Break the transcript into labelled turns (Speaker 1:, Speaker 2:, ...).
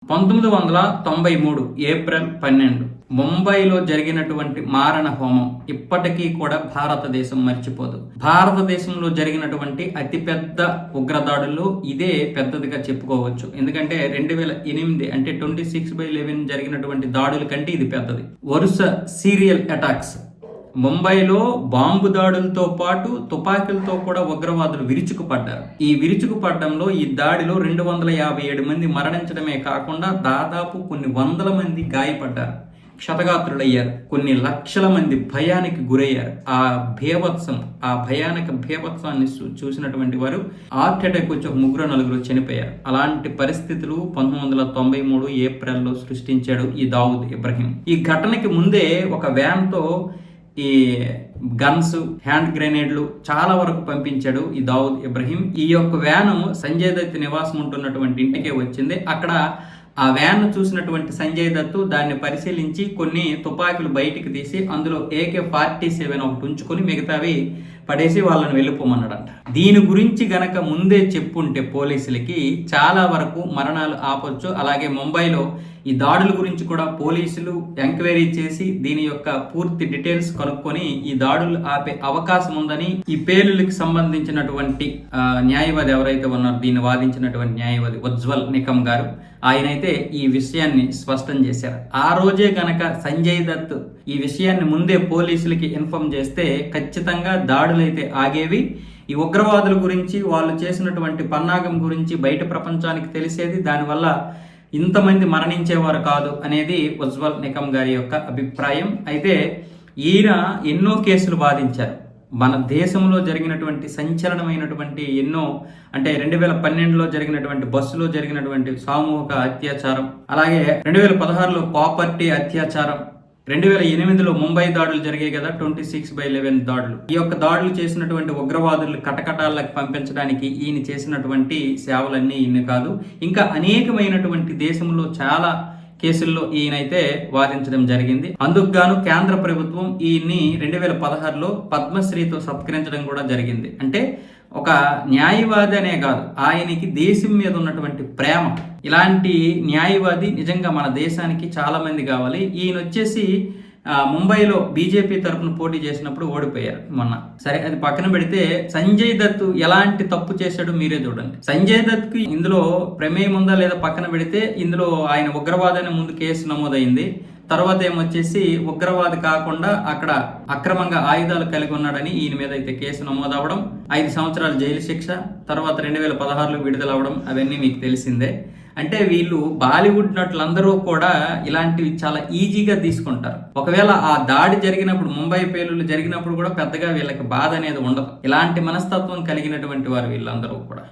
Speaker 1: 1993 April 12 ముంబైలో జరిగినటువంటి మారణ హోమం ఇప్పటికీ కూడా భారతదేశం మర్చిపోదు. భారతదేశంలో జరిగినటువంటి అతిపెద్ద ఉగ్రదాడుల్లో ఇదే పెద్దదిగా చెప్పుకోవచ్చు. ఎందుకంటే 2008 అంటే 26/11 జరిగినటువంటి దాడుల కంటే ఇది పెద్దది. వరుస సీరియల్ అటాక్స్, ముంబైలో బాంబు దాడులతో పాటు తుపాకీలతో కూడా ఉగ్రవాదులు విరుచుకుపడ్డారు. ఈ విరుచుకుపడ్డంలో ఈ దాడిలో 257 మంది మరణించడమే కాకుండా దాదాపు కొన్ని వందల మంది గాయపడ్డారు, క్షతగాత్రులయ్యారు. కొన్ని లక్షల మంది భయానికి గురయ్యారు. ఆ భయానక భీభత్సాన్ని చూసినటువంటి వారు హార్ట్ అటాక్ వచ్చి 3-4 చనిపోయారు. అలాంటి పరిస్థితులు 1993 ఏప్రిల్లో సృష్టించాడు ఈ దావుద్ ఇబ్రహీం. ఈ ఘటనకి ముందే ఒక వ్యాన్తో ఈ గన్స్, హ్యాండ్ గ్రెనేడ్లు చాలా వరకు పంపించాడు ఈ దావుద్ ఇబ్రహీం. ఈ యొక్క వ్యాను సంజయ్ దత్ నివాసం ఉంటున్నటువంటి ఇంటికే వచ్చింది. అక్కడ ఆ వ్యాన్ చూసినటువంటి సంజయ్ దత్ దాన్ని పరిశీలించి కొన్ని తుపాకులు బయటికి తీసి అందులో AK-47 ఒకటి ఉంచుకొని మిగతావి పడేసి వాళ్ళని వెళ్ళిపోమన్నాడంట. దీని గురించి గనక ముందే చెప్పుంటే పోలీసులకి చాలా వరకు మరణాలు ఆపొచ్చు. అలాగే ముంబైలో ఈ దాడుల గురించి కూడా పోలీసులు ఎంక్వైరీ చేసి దీని యొక్క పూర్తి డీటెయిల్స్ కనుక్కొని ఈ దాడులు ఆపే అవకాశం ఉందని ఈ పేలులకు సంబంధించినటువంటి న్యాయవాది ఎవరైతే ఉన్నారో, దీన్ని వాదించినటువంటి న్యాయవాది ఉజ్వల్ నికమ్ గారు, ఆయనైతే ఈ విషయాన్ని స్పష్టం చేశారు. ఆ రోజే గనక సంజయ్ దత్ ఈ విషయాన్ని ముందే పోలీసులకి ఇన్ఫార్మ్ చేస్తే ఖచ్చితంగా దాడులైతే ఆగేవి. ఈ ఉగ్రవాదుల గురించి, వాళ్ళు చేసినటువంటి పన్నాగం గురించి బయట ప్రపంచానికి తెలిసేది. దానివల్ల ఇంతమంది మరణించేవారు కాదు అనేది ఉజ్వల్ నికమ్ గారి యొక్క అభిప్రాయం. అయితే ఈయన ఎన్నో కేసులు వాదించారు. మన దేశంలో జరిగినటువంటి సంచలనమైనటువంటి ఎన్నో, అంటే 2012లో జరిగినటువంటి బస్సులో జరిగినటువంటి సామూహిక అత్యాచారం, అలాగే 2016లో ప్రాపర్టీ అత్యాచారం, 2008లో ముంబై దాడులు జరిగాయి కదా, 26/11 దాడులు. ఈ యొక్క దాడులు చేసినటువంటి ఉగ్రవాదులు కటకటాలకు పంపించడానికి ఈయన చేసినటువంటి సేవలన్నీ ఈయన కాదు, ఇంకా అనేకమైనటువంటి దేశంలో చాలా కేసుల్లో ఈయనైతే వాదించడం జరిగింది. అందుకు గాను కేంద్ర ప్రభుత్వం ఈయన్ని 2016లో పద్మశ్రీతో సత్కరించడం కూడా జరిగింది. అంటే ఒక న్యాయవాది అనే కాదు, ఆయనకి దేశం మీద ఉన్నటువంటి ప్రేమ. ఇలాంటి న్యాయవాది నిజంగా మన దేశానికి చాలా మంది కావాలి. ఈయన వచ్చేసి ముంబైలో బీజేపీ తరఫున పోటీ చేసినప్పుడు ఓడిపోయారు మొన్న. సరే, అది పక్కన పెడితే సంజయ్ దత్ ఎలాంటి తప్పు చేశాడో మీరే చూడండి. సంజయ్ దత్ కి ఇందులో ప్రమేయం ఉందా లేదా పక్కన పెడితే, ఇందులో ఆయన ఉగ్రవాదాన్ని ముందు కేసు నమోదైంది. తర్వాత ఏమొచ్చేసి ఉగ్రవాది కాకుండా అక్కడ అక్రమంగా ఆయుధాలు కలిగి ఉన్నాడని ఈయన మీద అయితే కేసు నమోదవడం, 5 సంవత్సరాల జైలు శిక్ష, తర్వాత 2016లో విడుదల అవడం, అవన్నీ మీకు తెలిసిందే. అంటే వీళ్ళు బాలీవుడ్ నటులందరూ కూడా ఇలాంటివి చాలా ఈజీగా తీసుకుంటారు. ఒకవేళ ఆ దాడి జరిగినప్పుడు, ముంబై పేలులు జరిగినప్పుడు కూడా పెద్దగా వీళ్ళకి బాధ అనేది ఉండదు. ఇలాంటి మనస్తత్వం కలిగినటువంటి వారు వీళ్ళందరూ కూడా.